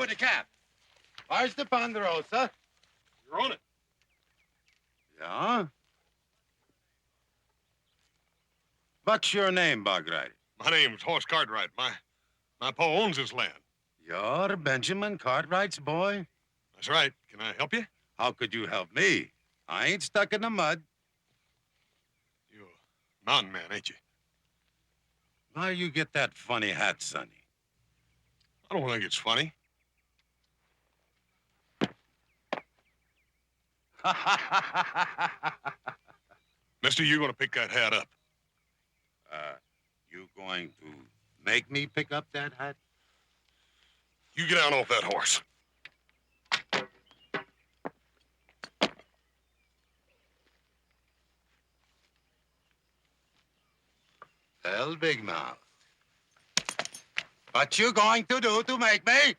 the cab. Where's the Ponderosa? You're on it. Yeah? What's your name, Bogright? My name's Horse Cartwright. My pa owns this land. You're Benjamin Cartwright's boy? That's right. Can I help you? How could you help me? I ain't stuck in the mud. You're a mountain man, ain't you? Why you get that funny hat, Sonny? I don't think it's funny. Mister, you're gonna pick that hat up. You going to make me pick up that hat? You get down off that horse. Well, big mouth. What you going to do to make me?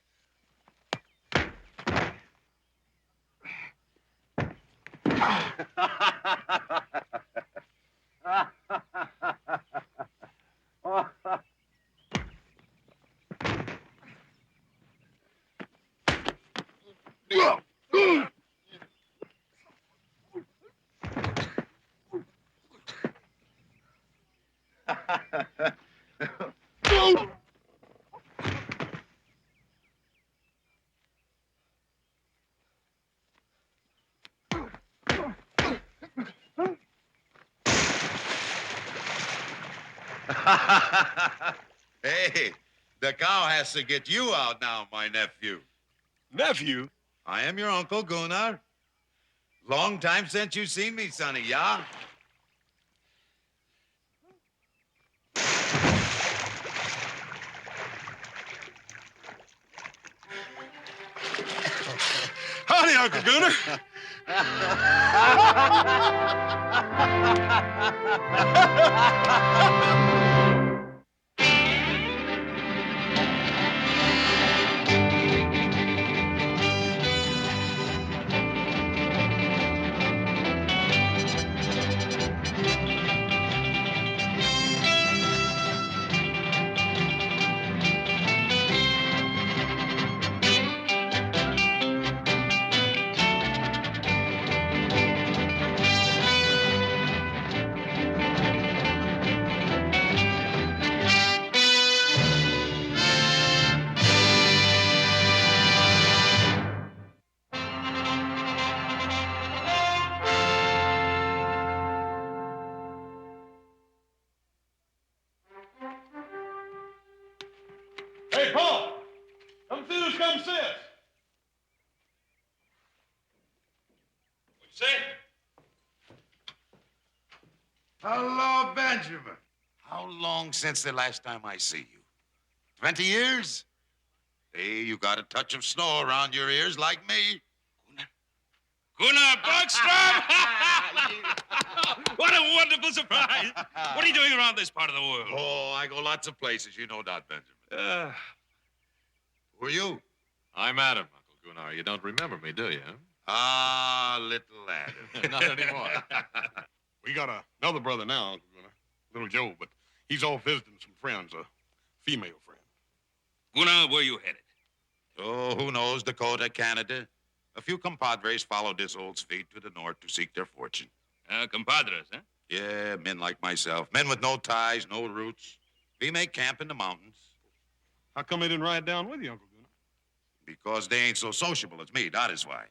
Hey, the cow has to get you out now, my nephew. Nephew? I am your Uncle Gunnar. Long time since you seen me, Sonny, yeah? Howdy, Uncle Gunnar. Hey, Paul! Come see who's come since. What you say? Hello, Benjamin. How long since the last time I see you? 20 years? Hey, you got a touch of snow around your ears like me. Gunnar Bergstrom! What a wonderful surprise! What are you doing around this part of the world? Oh, I go lots of places. You know that, Benjamin. Who are you? I'm Adam, Uncle Gunnar. You don't remember me, do you? Ah, little Adam. Not anymore. We got another brother now, Uncle Gunnar. Little Joe, but he's off visiting some friends, a female friend. Gunnar, where you headed? Oh, who knows? Dakota, Canada. A few compadres followed this old Swede to the north to seek their fortune. Compadres, huh? Yeah, men like myself. Men with no ties, no roots. We make camp in the mountains. How come they didn't ride down with you, Uncle Gunnar? Because they ain't so sociable as me, that is why.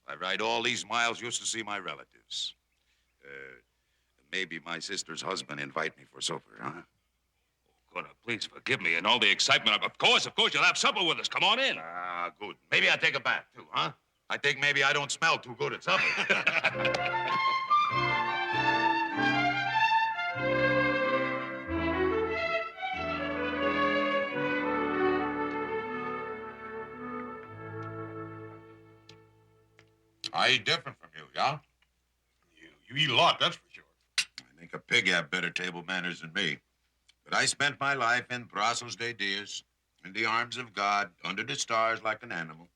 I ride all these miles just to see my relatives. Maybe my sister's husband invite me for supper, huh? Gunnar, please forgive me and all the excitement. Of course, you'll have supper with us. Come on in. Ah, good. Maybe I take a bath, too, huh? I think maybe I don't smell too good at supper. I eat different from you, yeah? You eat a lot, that's for sure. I think a pig have better table manners than me. But I spent my life in brazos de Dios, in the arms of God, under the stars like an animal.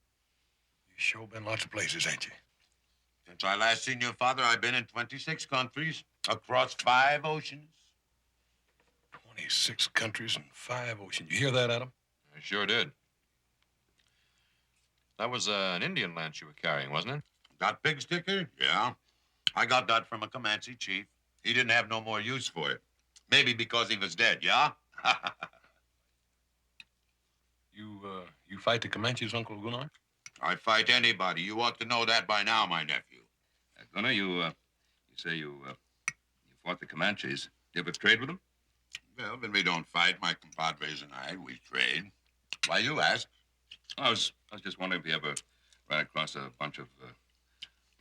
You sure been lots of places, ain't you? Since I last seen your father, I've been in 26 countries, across 5 oceans. 26 countries and 5 oceans. You hear that, Adam? I sure did. That was an Indian lance you were carrying, wasn't it? That big sticker? Yeah. I got that from a Comanche chief. He didn't have no more use for it. Maybe because he was dead, yeah? You fight the Comanches, Uncle Gunnar? I fight anybody. You ought to know that by now, my nephew. Gunnar, you say you fought the Comanches. You ever trade with them? Well, when we don't fight, my compadres and I, we trade. Why you ask? I was just wondering if you ever ran across a bunch of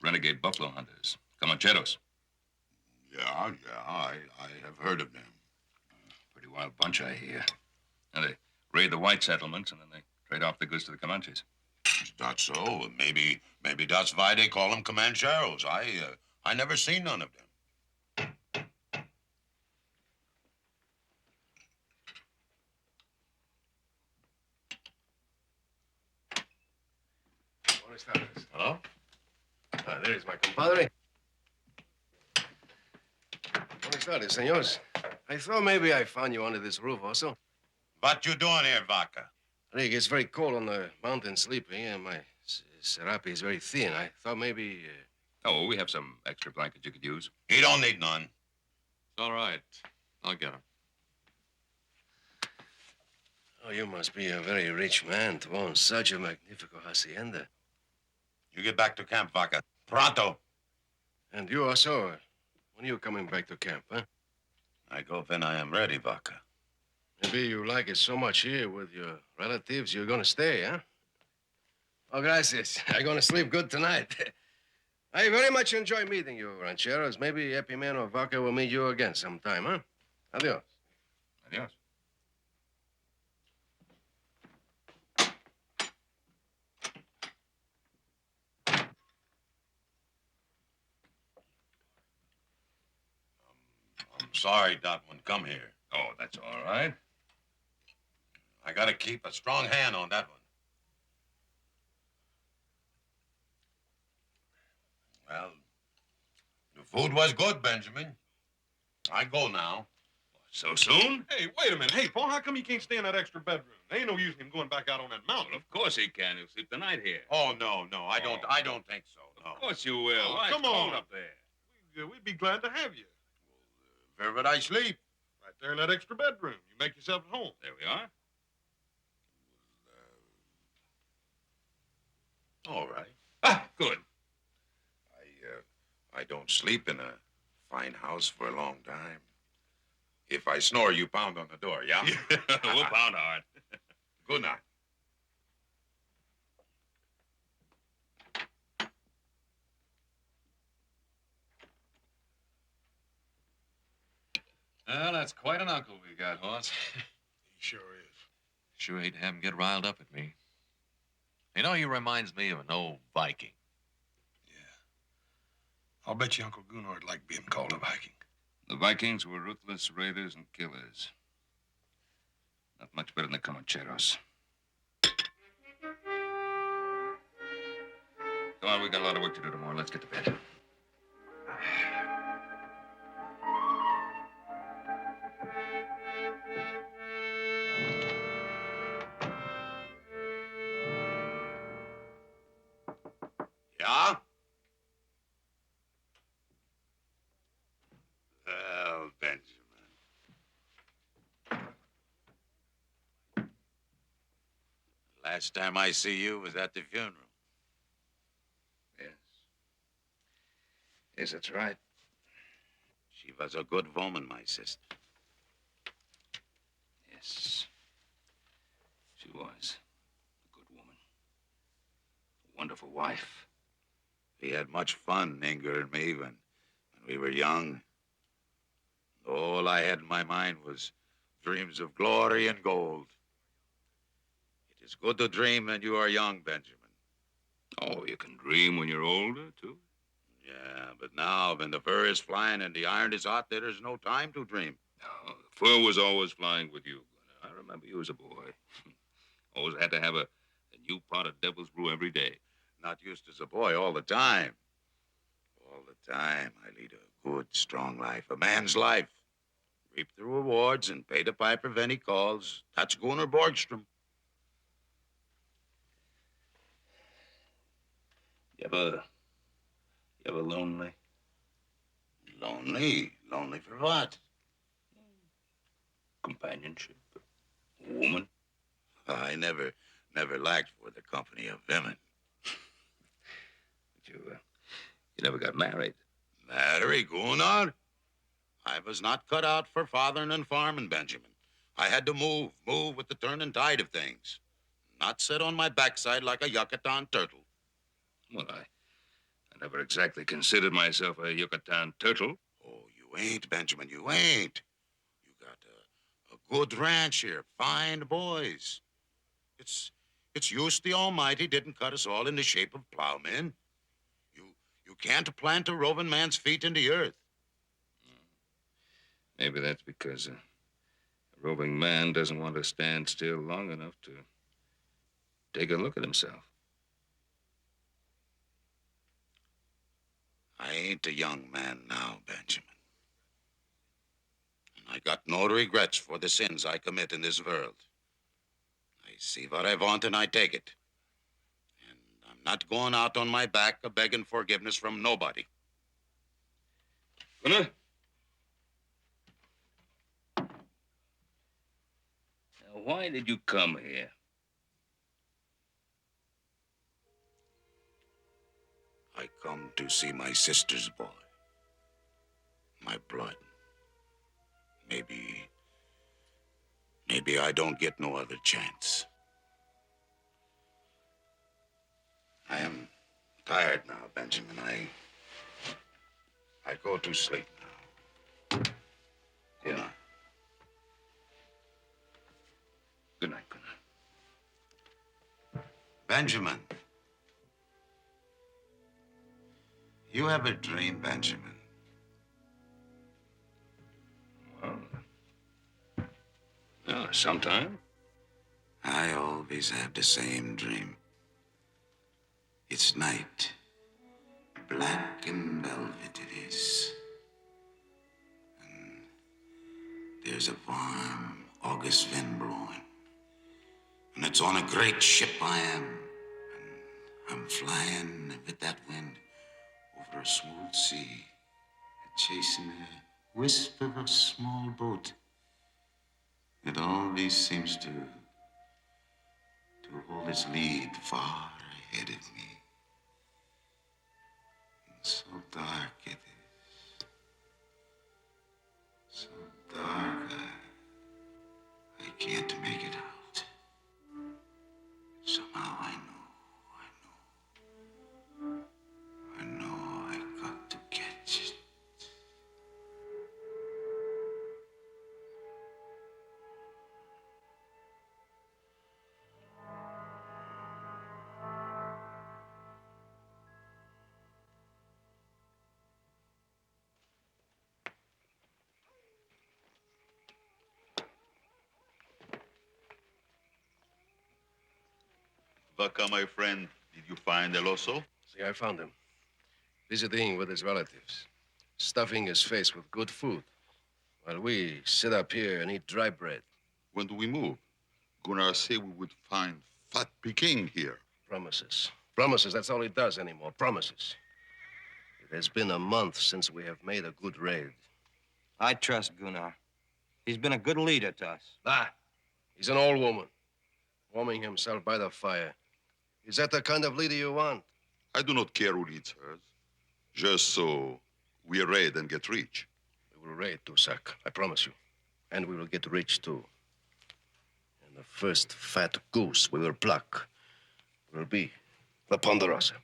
renegade buffalo hunters, Comancheros. Yeah, I have heard of them. Pretty wild bunch, I hear. And they raid the white settlements, and then they trade off the goods to the Comanches. Is that so? Maybe that's why they call them Comancheros. I never seen none of them. Hello? There is my compadre. Buenas tardes, senores. I thought maybe I found you under this roof also. What you doing here, Vaca? It gets very cold on the mountain sleeping, and my serape is very thin. I thought maybe... Oh, we have some extra blankets you could use. He don't need none. It's all right. I'll get him. Oh, you must be a very rich man to own such a magnifico hacienda. You get back to camp, Vaca. Pronto. And you also, when are you coming back to camp, huh? I go when I am ready, Vaca. Maybe you like it so much here with your relatives, you're gonna stay, huh? Oh, gracias. I'm gonna sleep good tonight. I very much enjoy meeting you, rancheros. Maybe Epiman or Vaca will meet you again sometime, huh? Adios. Adios. I'm sorry Dot wouldn't come here. Oh, that's all right. I gotta keep a strong hand on that one. Well, the food was good, Benjamin. I go now. So soon? Hey, wait a minute. Hey, Paul, how come you can't stay in that extra bedroom? There ain't no use in him going back out on that mountain. Well, of course he can. He'll sleep the night here. Oh, no, I don't think so, no. Of course you will. Oh, Why, come it's cold on. up there. We'd be glad to have you. Where would I sleep? Right there in that extra bedroom. You make yourself at home. There we are. All right. Ah, good. I don't sleep in a fine house for a long time. If I snore, you pound on the door, yeah? We'll pound hard. Good night. Well, that's quite an uncle we got, Hoss. He sure is. Sure hate to have him get riled up at me. You know, he reminds me of an old Viking. I'll bet you Uncle Gunnar'd like being called a Viking. The Vikings were ruthless raiders and killers. Not much better than the Comancheros. Come on, we got a lot of work to do tomorrow. Let's get to bed. Yeah? Well, Benjamin. Last time I see you was at the funeral. Yes. Yes, that's right. She was a good woman, my sister. Yes. She was a good woman. A wonderful wife. We had much fun, Inger and me, when we were young. All I had in my mind was dreams of glory and gold. It is good to dream when you are young, Benjamin. Oh, you can dream when you're older, too? Yeah, but now, when the fur is flying and the iron is hot, there is no time to dream. No, the fur was always flying with you. I remember you as a boy. Always had to have a new pot of devil's brew every day. Not used as a boy all the time. All the time, I lead a good, strong life, a man's life. Reap the rewards and pay the piper when he calls. That's Gunnar Borgstrom. You ever lonely? Lonely? Lonely for what? Companionship? A woman? I never lacked for the company of women. But you never got married. Marry, Gunnar? I was not cut out for fathering and farming, Benjamin. I had to move with the turning tide of things. Not sit on my backside like a Yucatan turtle. Well, I never exactly considered myself a Yucatan turtle. Oh, you ain't, Benjamin, you ain't. You got a good ranch here, fine boys. It's use the Almighty didn't cut us all in the shape of plowmen. You can't plant a roving man's feet in the earth. Maybe that's because a roving man doesn't want to stand still long enough to take a look at himself. I ain't a young man now, Benjamin. And I got no regrets for the sins I commit in this world. I see what I want and I take it. And I'm not going out on my back a-begging forgiveness from nobody. Gunnar? Now, why did you come here? I come to see my sister's boy. My blood. Maybe I don't get no other chance. I am tired now, Benjamin. I go to sleep now. Good night. Good night, Gunnar. Benjamin. You have a dream, Benjamin. Well, sometime. I always have the same dream. It's night. Black and velvet it is. And there's a warm August wind blowing. And it's on a great ship I am. And I'm flying with that wind over a smooth sea, chasing a wisp of a small boat. It always seems to hold its lead far ahead of me. And so dark it is. So dark I can't make it out. Somehow I know I got to catch it. Vaca, my friend, did you find El Oso? See, I found him. Visiting with his relatives. Stuffing his face with good food. While we sit up here and eat dry bread. When do we move? Gunnar said we would find fat Peking here. Promises. Promises, that's all he does anymore. Promises. It has been a month since we have made a good raid. I trust Gunnar. He's been a good leader to us. Ah, he's an old woman. Warming himself by the fire. Is that the kind of leader you want? I do not care who leads hers. Just so we raid and get rich. We will raid, Tusak. I promise you. And we will get rich, too. And the first fat goose we will pluck will be the Ponderosa.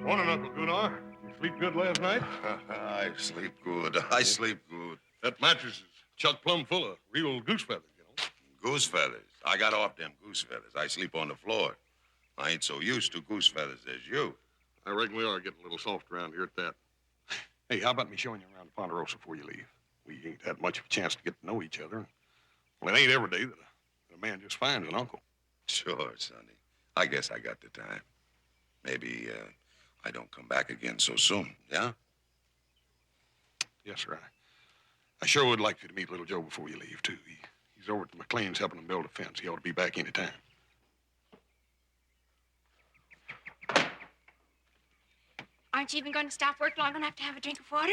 Morning, Uncle Gunnar. You sleep good last night? I sleep good. I sleep good. That mattress is chock plumb full of real goose feathers, you know. Goose feathers. I got off them goose feathers. I sleep on the floor. I ain't so used to goose feathers as you. I reckon we are getting a little soft around here at that. Hey, how about me showing you around Ponderosa before you leave? We ain't had much of a chance to get to know each other. Well, it ain't every day that a man just finds an uncle. Sure, Sonny. I guess I got the time. Maybe I don't come back again so soon, yeah? Yes, sir. I sure would like for you to meet little Joe before you leave, too. He's over at the McLean's helping them build a fence. He ought to be back any time. Aren't you even going to stop work long enough to have a drink of water?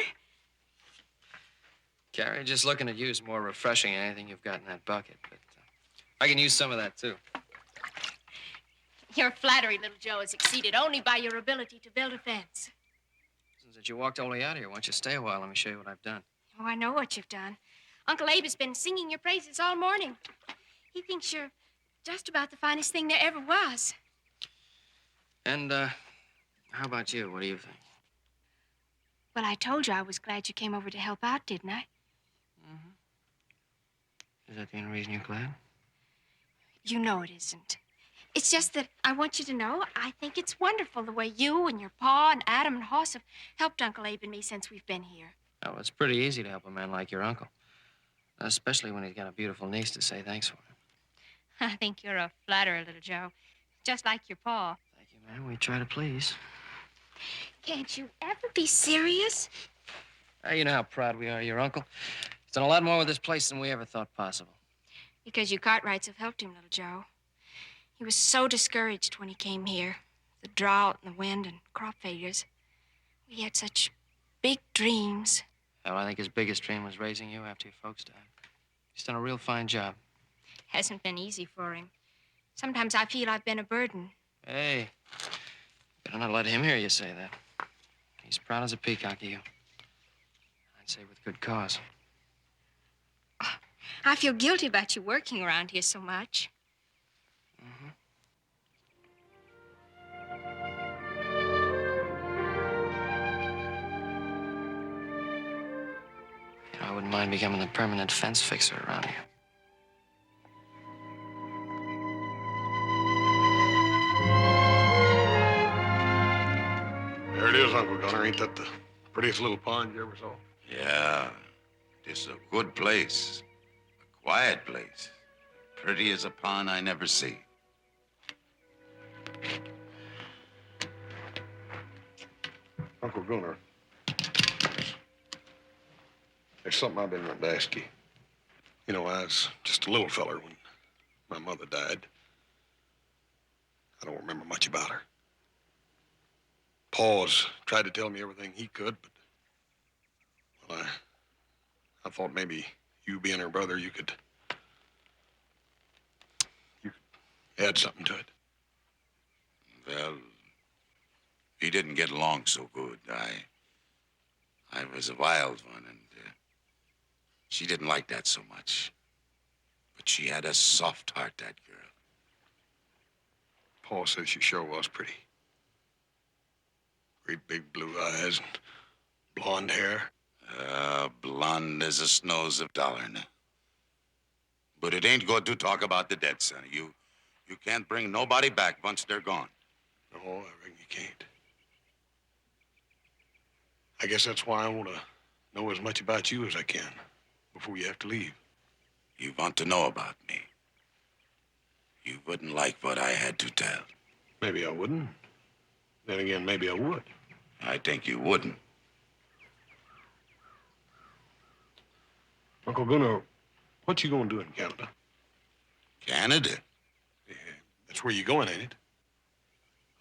Carrie, just looking at you is more refreshing than anything you've got in that bucket. But I can use some of that, too. Your flattery, little Joe, is exceeded only by your ability to build a fence. Since you walked all the way out here, why don't you stay a while? Let me show you what I've done. Oh, I know what you've done. Uncle Abe has been singing your praises all morning. He thinks you're just about the finest thing there ever was. And, how about you? What do you think? Well, I told you I was glad you came over to help out, didn't I? Is that the only reason you're glad? You know it isn't. It's just that I want you to know I think it's wonderful the way you and your pa and Adam and Hoss have helped Uncle Abe and me since we've been here. Oh, it's pretty easy to help a man like your uncle. Especially when he's got a beautiful niece to say thanks for him. I think you're a flatterer, little Joe. Just like your pa. Thank you, ma'am. We try to please. Can't you ever be serious? You know how proud we are of your uncle. He's done a lot more with this place than we ever thought possible. Because you Cartwrights have helped him, little Joe. He was so discouraged when he came here. The drought and the wind and crop failures. We had such big dreams. Well, I think his biggest dream was raising you after your folks died. He's done a real fine job. Hasn't been easy for him. Sometimes I feel I've been a burden. Hey, better not let him hear you say that. He's proud as a peacock of you. I'd say with good cause. I feel guilty about you working around here so much. You know, I wouldn't mind becoming the permanent fence fixer around here. There it is, Uncle Gunner. Ain't that the prettiest little pond you ever saw? Yeah, this a good place. A quiet place. Pretty as a pond I never see. Uncle Gunner, there's something I've been wanting to ask you. You know, I was just a little feller when my mother died. I don't remember much about her. Pa's tried to tell me everything he could, but well, I thought maybe you being her brother, you could add something to it. Well, he didn't get along so good. I was a wild one, and she didn't like that so much. But she had a soft heart, that girl. Pa says she sure was pretty. Great big blue eyes and blonde hair. Blonde as the snows of Dollarna. But it ain't good to talk about the dead, sonny. You can't bring nobody back once they're gone. No, I reckon you can't. I guess that's why I want to know as much about you as I can before you have to leave. You want to know about me. You wouldn't like what I had to tell. Maybe I wouldn't. Then again, maybe I would. I think you wouldn't. Uncle Gunnar, what you gonna do in Canada? Canada? Yeah, that's where you're going, ain't it?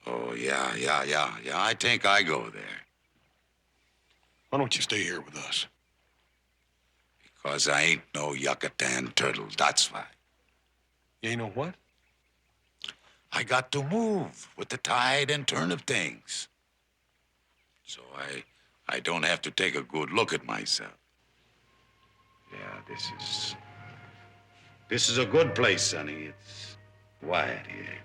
Oh, yeah. I think I go there. Why don't you stay here with us? Because I ain't no Yucatan turtle, that's why. You ain't know what? I got to move with the tide and turn of things. So I don't have to take a good look at myself. Yeah, this is a good place, sonny. It's quiet here.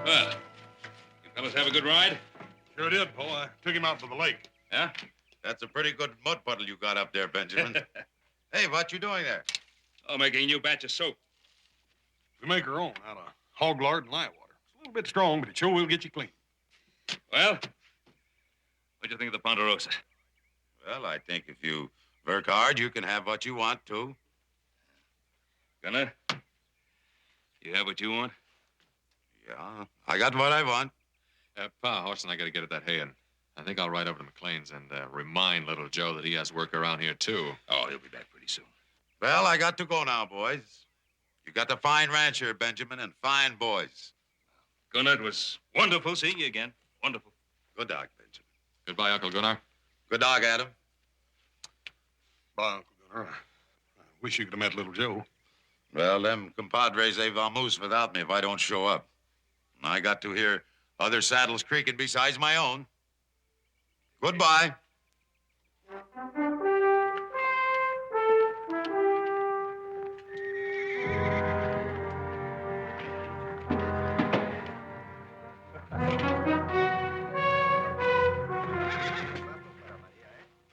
Well, you fellas have a good ride? Sure did, Paul. I took him out to the lake. Yeah? That's a pretty good mud puddle you got up there, Benjamin. Hey, what you doing there? Oh, making a new batch of soap. We make our own out of hog lard and lye water. It's a little bit strong, but it sure will get you clean. Well, what'd you think of the Ponderosa? Well, I think if you work hard, you can have what you want, too. Gunner, you have what you want? Yeah, I got what I want. Pa, Horse and I got to get at that hay, and I think I'll ride over to McLean's and remind little Joe that he has work around here, too. Oh, he'll be back pretty soon. Well, I got to go now, boys. You got a fine ranch here, Benjamin, and fine boys. Gunnar, it was wonderful seeing you again. Wonderful. Good dog, Benjamin. Goodbye, Uncle Gunnar. Good dog, Adam. Bye, Uncle Gunnar. I wish you could have met little Joe. Well, them compadres, they vamoose without me if I don't show up. And I got to hear other saddles creaking besides my own. Goodbye.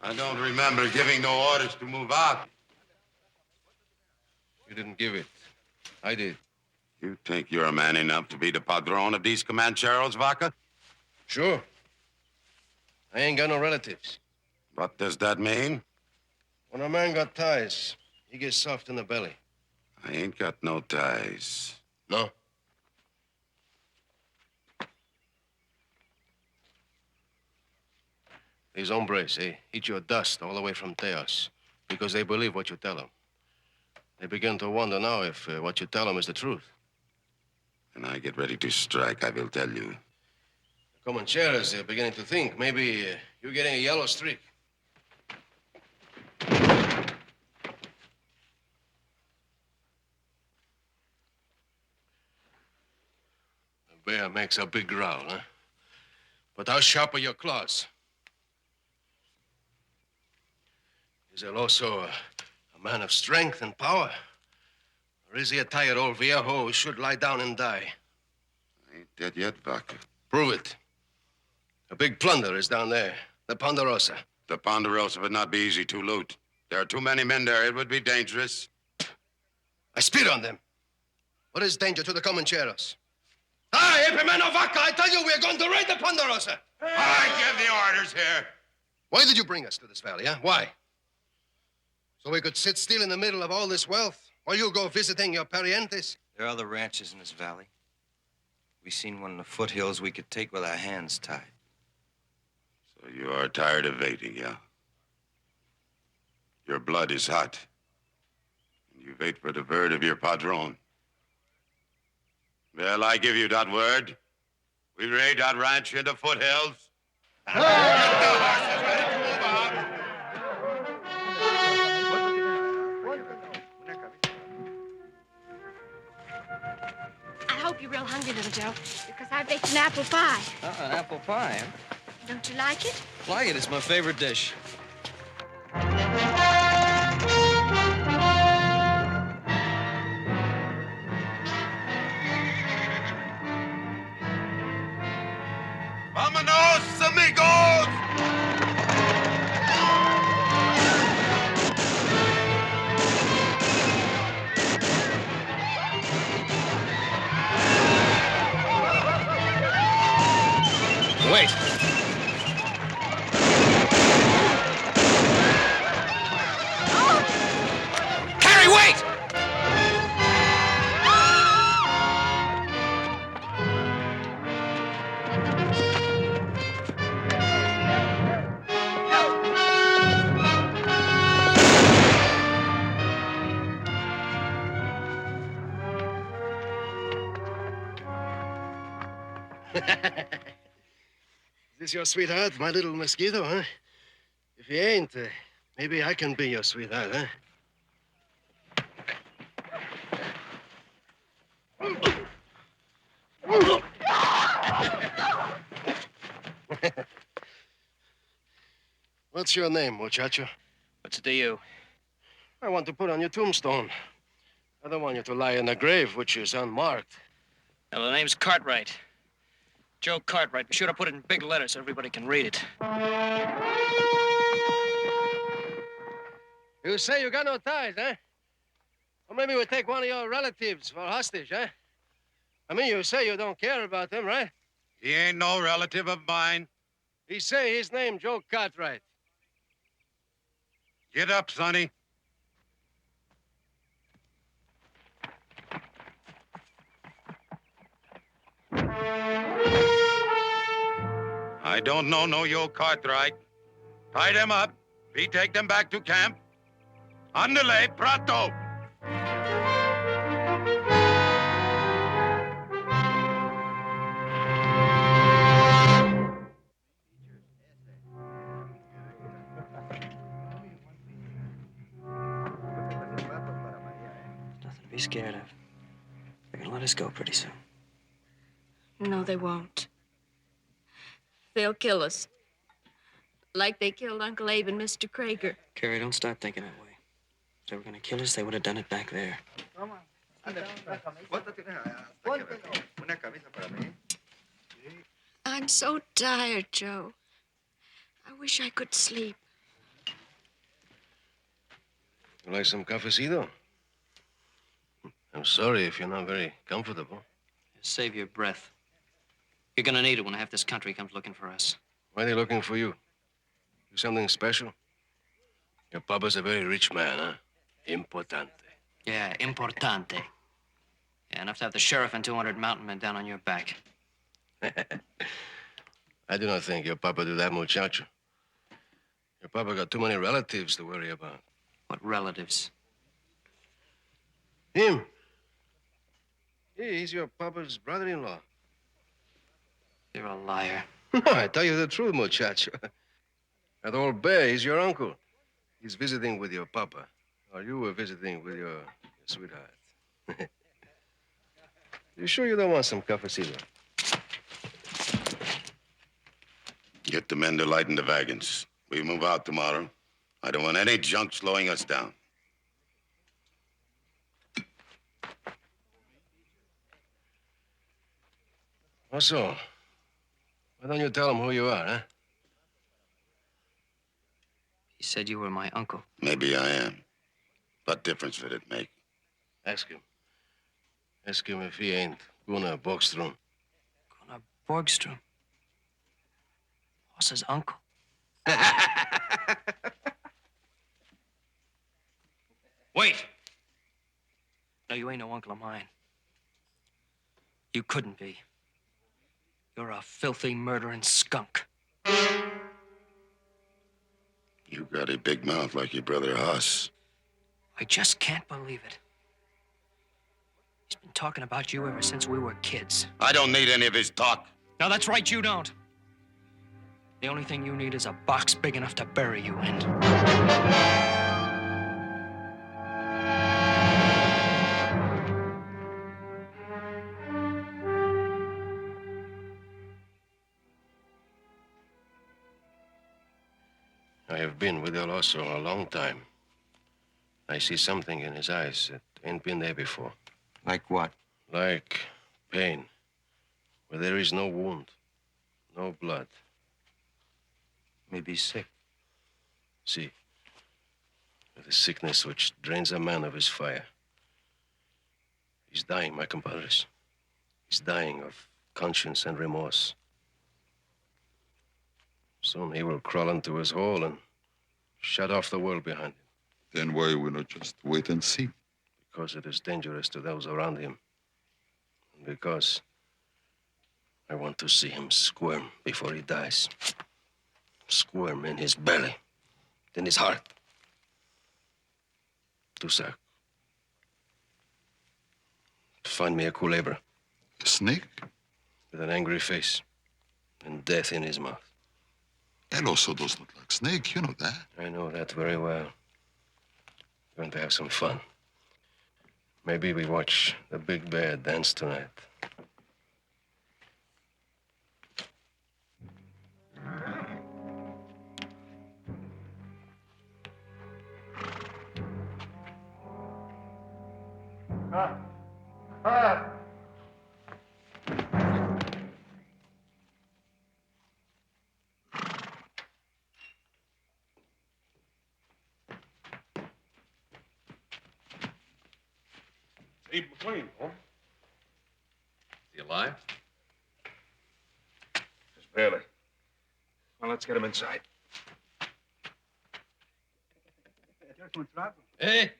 I don't remember giving no orders to move out. You didn't give it. I did. You think you're a man enough to be the padrone of these Comancheros, Vaca? Sure. I ain't got no relatives. What does that mean? When a man got ties, he gets soft in the belly. I ain't got no ties. No? These hombres, they eat your dust all the way from Teos because they believe what you tell them. They begin to wonder now if what you tell them is the truth. When I get ready to strike, I will tell you. The Comancheros, they're beginning to think maybe you're getting a yellow streak. The bear makes a big growl, huh? But how sharp are your claws? Is he also a man of strength and power? Or is he a tired old viejo who should lie down and die? I ain't dead yet, Vaca. Prove it. A big plunder is down there, the Ponderosa. The Ponderosa would not be easy to loot. There are too many men there. It would be dangerous. I spit on them. What is danger to the Comancheros? Hi, Epimeno Vaca, I tell you, we're going to raid the Ponderosa. I give the orders here. Why did you bring us to this valley, huh? Why? So we could sit still in the middle of all this wealth while you go visiting your parientes? There are other ranches in this valley. We seen one in the foothills we could take with our hands tied. So you are tired of waiting, yeah? Your blood is hot. And you wait for the word of your padrone. Well, I give you that word. We raid that ranch in the foothills. Get the horses ready to move out. I hope you're real hungry, little Joe, because I baked an apple pie. An apple pie, huh? Don't you like it? Like it. It's my favorite dish. Vámonos, amigos! Wait. Carrie, wait! Is this your sweetheart, my little mosquito, huh? If he ain't, maybe I can be your sweetheart, huh? What's your name, muchacho? What's it to you? I want to put on your tombstone. I don't want you to lie in a grave which is unmarked. Well, the name's Cartwright. Joe Cartwright. Be sure to put it in big letters so everybody can read it. You say you got no ties, huh? Well, maybe we take one of your relatives for hostage, huh? I mean, you say you don't care about them, right? He ain't no relative of mine. He say his name Joe Cartwright. Get up, Sonny. I don't know no your Cartwright. Tie them up. We take them back to camp. Andale, pronto! Nothing to be scared of. They're gonna let us go pretty soon. No, they won't. They'll kill us. Like they killed Uncle Abe and Mr. Krager. Carrie, don't start thinking that way. If they were gonna kill us, they would have done it back there. I'm so tired, Joe. I wish I could sleep. You like some cafecito? I'm sorry if you're not very comfortable. Save your breath. You're gonna need it when half this country comes looking for us. Why are they looking for you? Do something special? Your papa's a very rich man, huh? Importante. Yeah, importante. Yeah, enough to have the sheriff and 200 mountain men down on your back. I do not think your papa do that, muchacho. Your papa got too many relatives to worry about. What relatives? Him. He's your papa's brother-in-law. You're a liar. No, I tell you the truth, muchacho. That old bear, he's your uncle. He's visiting with your papa. Or you were visiting with your sweetheart. You sure you don't want some cafecito? Get the men to lighten the wagons. We move out tomorrow. I don't want any junk slowing us down. Also, why don't you tell him who you are, huh? He said you were my uncle. Maybe I am. What difference would it make? Ask him. Ask him if he ain't Gunnar Borgstrom. Gunnar Borgstrom? What's his uncle? Wait! No, you ain't no uncle of mine. You couldn't be. You're a filthy, murdering skunk. You got a big mouth like your brother Huss. I just can't believe it. He's been talking about you ever since we were kids. I don't need any of his talk. No, that's right, you don't. The only thing you need is a box big enough to bury you in. I have been with El Oso a long time. I see something in his eyes that ain't been there before. Like what? Like pain, where there is no wound, no blood. Maybe he's sick. See, with a sickness which drains a man of his fire. He's dying, my compadres. He's dying of conscience and remorse. Soon he will crawl into his hole and shut off the world behind him. Then why we not just wait and see? Because it is dangerous to those around him. And because I want to see him squirm before he dies. Squirm in his belly, in his heart. Tusak. Find me a culebra. A snake? With an angry face and death in his mouth. El Oso does not like snake, you know that. I know that very well. Going to have some fun. Maybe we watch the big bear dance tonight. Abe McLean, huh? Is he alive? Just barely. Well, let's get him inside. Hey!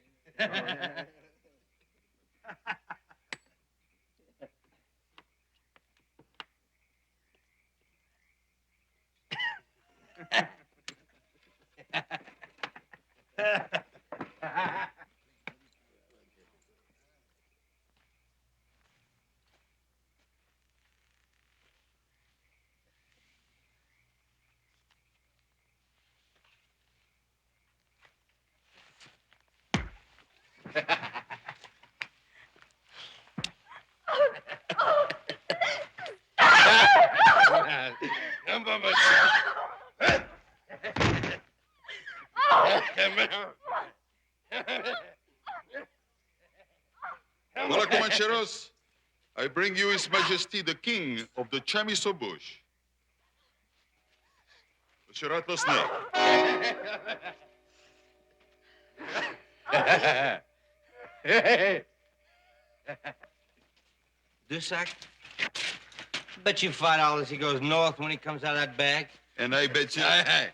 Come on, my Hola, Comancheros. I bring you His Majesty the King of the Chamiso Bush. The Shirato Snake. Dusak? Bet you $5 he goes north when he comes out of that bag. And I bet you... I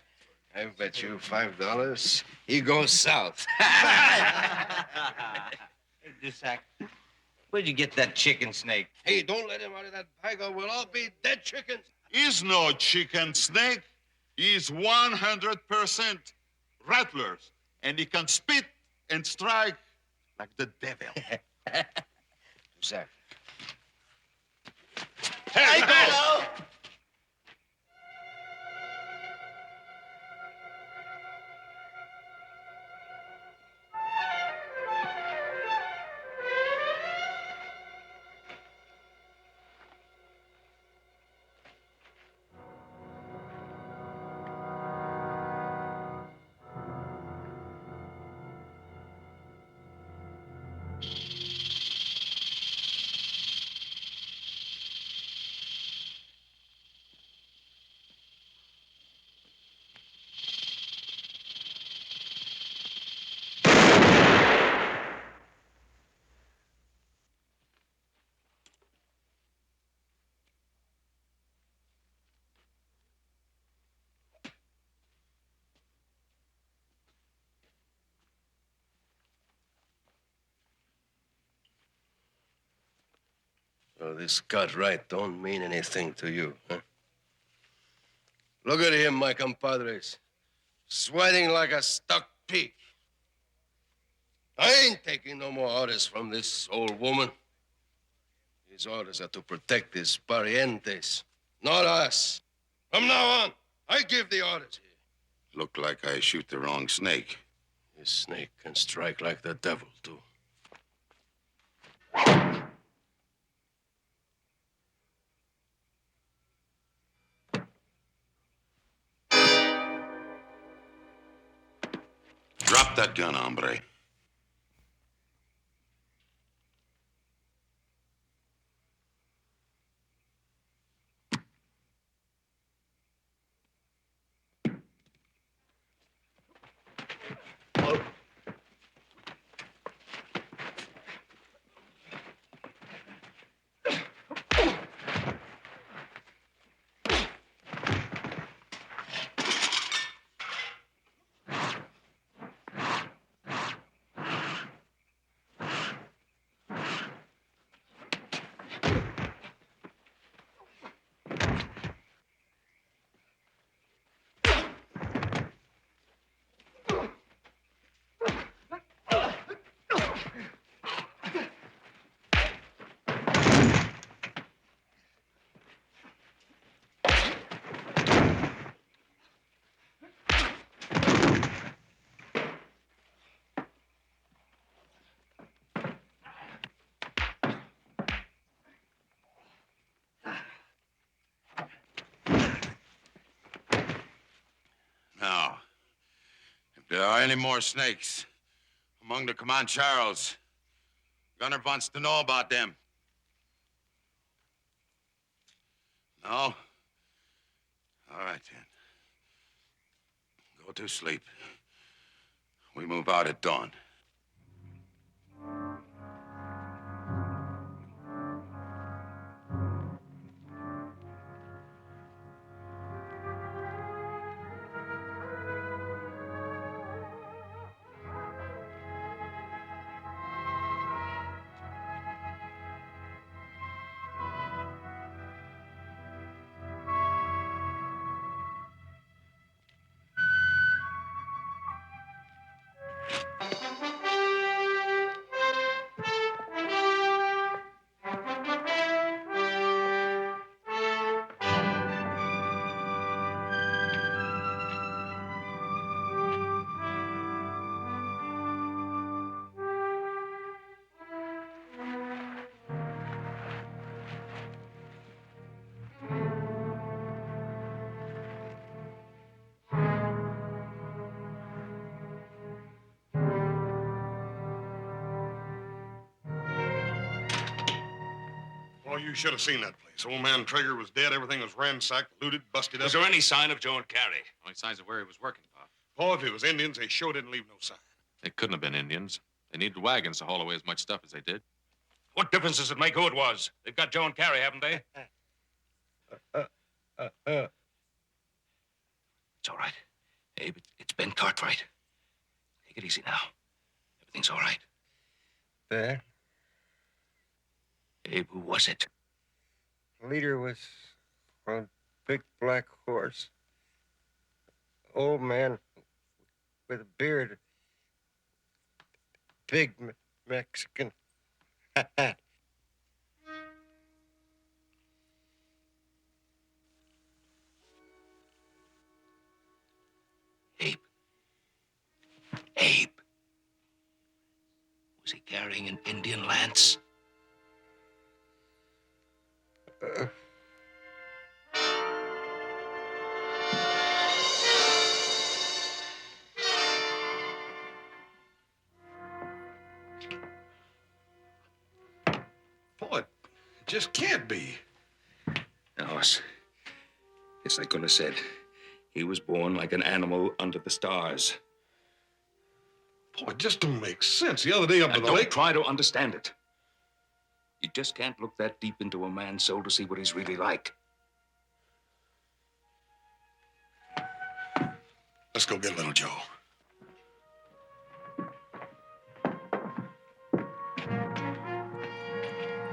bet you $5 he goes south. Hey, Dusak, where'd you get that chicken snake? Hey, don't let him out of that bag or we'll all be dead chickens. He's no chicken snake. He's 100% rattlers. And he can spit and strike like the devil. Dusak. Hey, go! So this cut right don't mean anything to you, huh? Look at him, my compadres. Sweating like a stuck pig. I ain't taking no more orders from this old woman. His orders are to protect his parientes, not us. From now on, I give the orders here. Look like I shoot the wrong snake. This snake can strike like the devil, too. Drop that gun, hombre. Now, if there are any more snakes among the Comancheros, Gunner wants to know about them. No? All right, then. Go to sleep. We move out at dawn. Oh, you should have seen that place. Old man Traeger was dead. Everything was ransacked, looted, busted up. Was there any sign of Joe and Carrie? Only signs of where he was working, Pop. Oh, if it was Indians, they sure didn't leave no sign. It couldn't have been Indians. They needed wagons to haul away as much stuff as they did. What difference does it make who it was? They've got Joe and Carrie, haven't they? It's all right. Abe, it's Ben Cartwright. Take it easy now. Everything's all right. Ben? Abe, who was it? Leader was on a big black horse. Old man with a beard. Big Mexican hat. Abe. Abe. Was he carrying an Indian lance? Boy, it just can't be. No, it's like Gunnar said. He was born like an animal under the stars. Boy, it just don't make sense. The other day up Now, at the don't lake... try to understand it. You just can't look that deep into a man's soul to see what he's really like. Let's go get little Joe.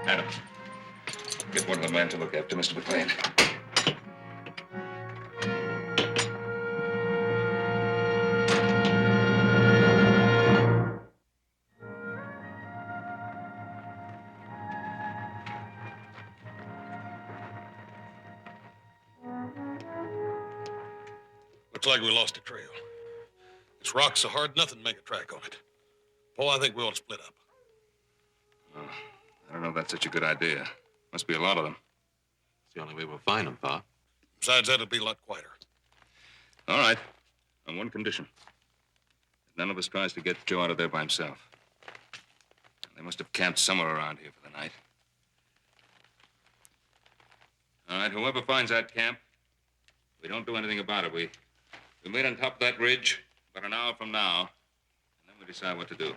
Adam, get one of the men to look after Mr. McLean. Looks like we lost a trail. This rock's so hard, nothing to make a track on it. Paul, I think we ought to split up. I don't know if that's such a good idea. Must be a lot of them. It's the only way we'll find them, Pa. Besides that, it'd be a lot quieter. All right. On one condition. That none of us tries to get Joe out of there by himself. They must have camped somewhere around here for the night. All right, whoever finds that camp, we don't do anything about it. We meet on top of that ridge about an hour from now, and then we decide what to do.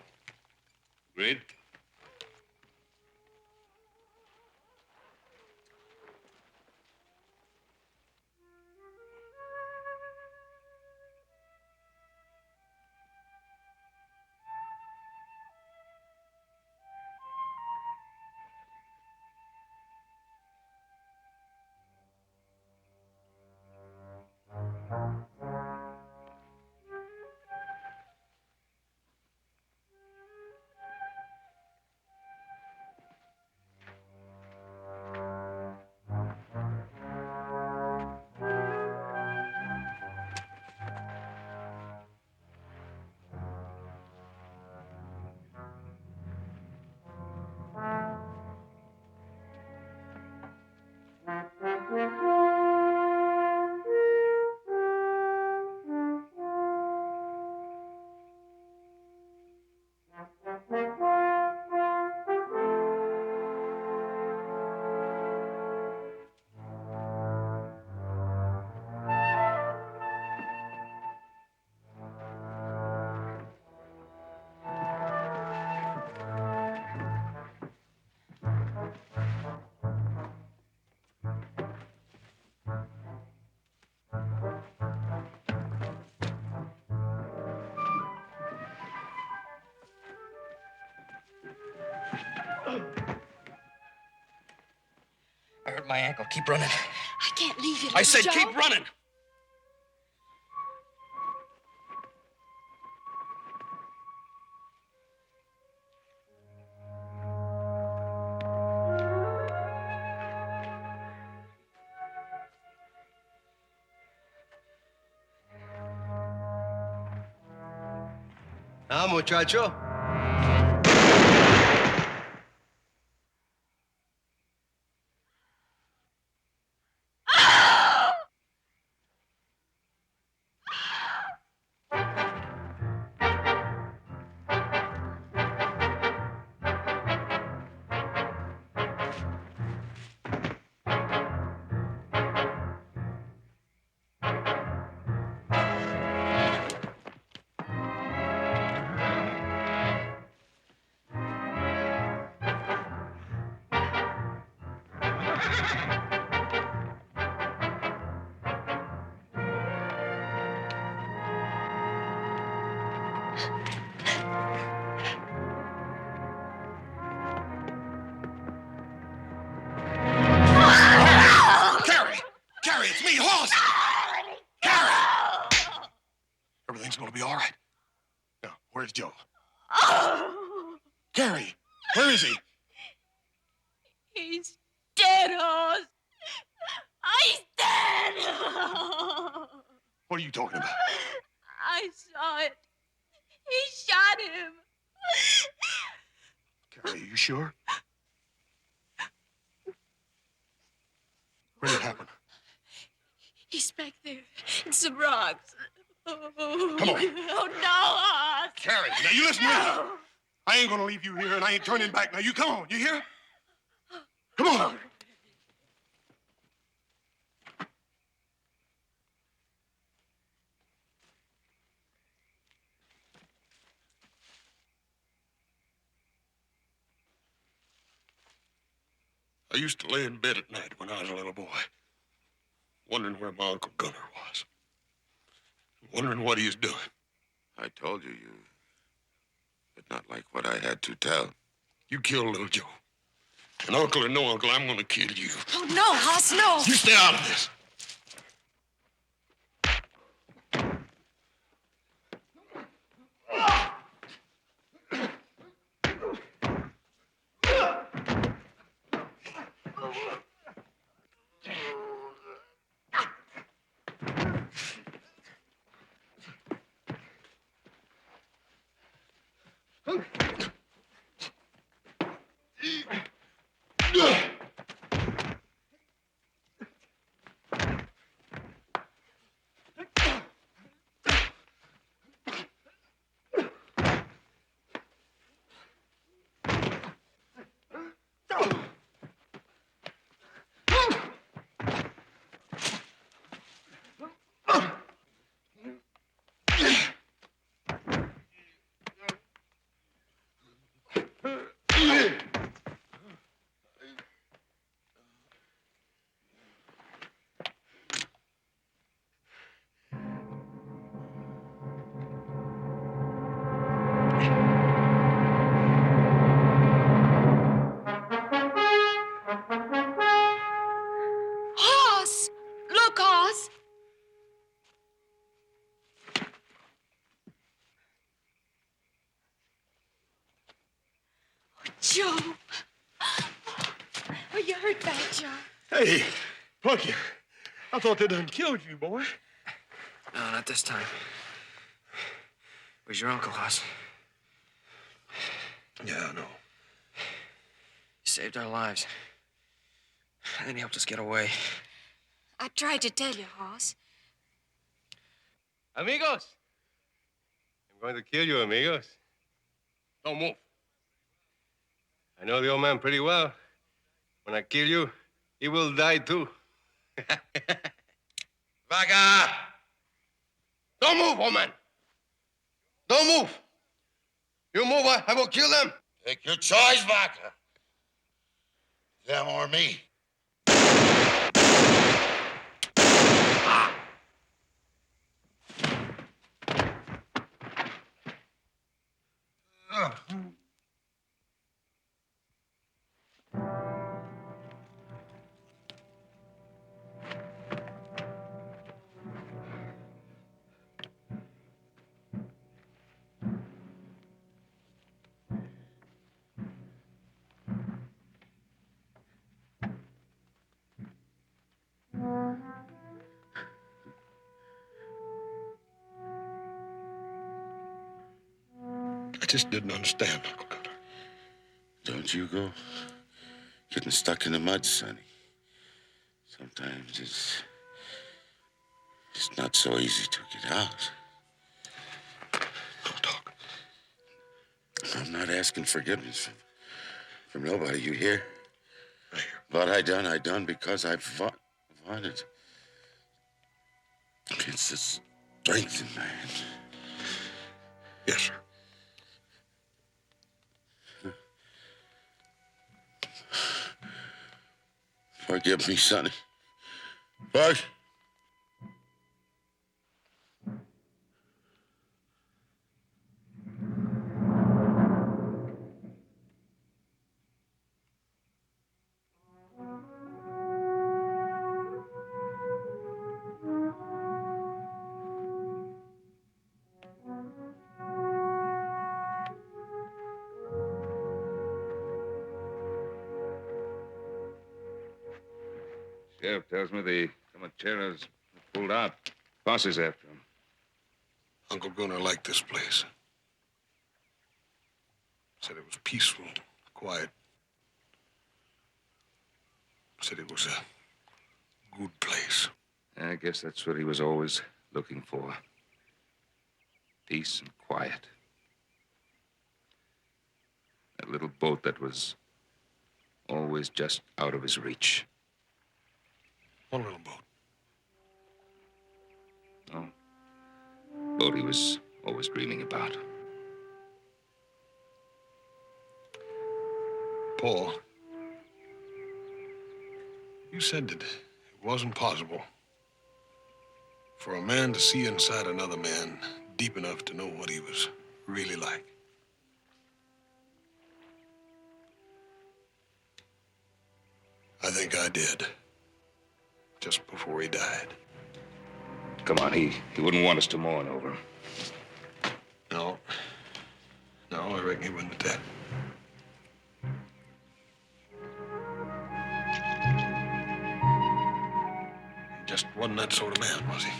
Agreed? I hurt my ankle. Keep running. I can't leave you, I said Joe. keep running. Now, muchacho. Carrie, it's me, Hoss! Carrie! Everything's gonna be all right. Now, where's Joe? Carrie, where is he? He's dead, Hoss. He's dead. What are you talking about? I saw it. He shot him. Carrie, are you sure? Where did it happen? He's back there in some rocks. Come on. Oh, no, Hoss. Carrie, now you listen to me. I ain't gonna leave you here, and I ain't turning back. Now you come on, you hear? Come on. I used to lay in bed at night when I was a little boy, wondering where my Uncle Gunner was, wondering what he was doing. I told you did not like what I had to tell. You killed little Joe. And uncle or no uncle, I'm gonna kill you. Oh, no, Hoss, no. You stay out of this. Hoss! Look, Hoss! Oh, Joe! Oh, you hurt bad, Joe. Hey, Plucky, I thought they done killed you, boy. No, not this time. Where's your uncle, Hoss? Yeah, I know. He saved our lives. And then he helped us get away. I tried to tell you, Hoss. Amigos! I'm going to kill you, amigos. Don't move. I know the old man pretty well. When I kill you, he will die too. Vaga! Don't move, old man. Don't move. You move, I will kill them. Take your choice, Vaca. Them or me. I just didn't understand, Uncle Gunner. Don't you go getting stuck in the mud, Sonny. Sometimes it's not so easy to get out. Don't talk. I'm not asking forgiveness from nobody, you hear? I hear. What I done because I wanted. It's the strength in man. Yes, sir. Forgive me, Sonny. Bug. Sheriff tells me the Comancheros pulled out. Posse's after him. Uncle Gunnar liked this place. Said it was peaceful, quiet. Said it was a good place. I guess that's what he was always looking for. Peace and quiet. That little boat that was always just out of his reach. One little boat. Oh. Boat he was always dreaming about. Paul, you said that it wasn't possible for a man to see inside another man deep enough to know what he was really like. I think I did. Just before he died. Come on, he wouldn't want us to mourn over him. No. No, I reckon he wouldn't at that. He just wasn't that sort of man, was he?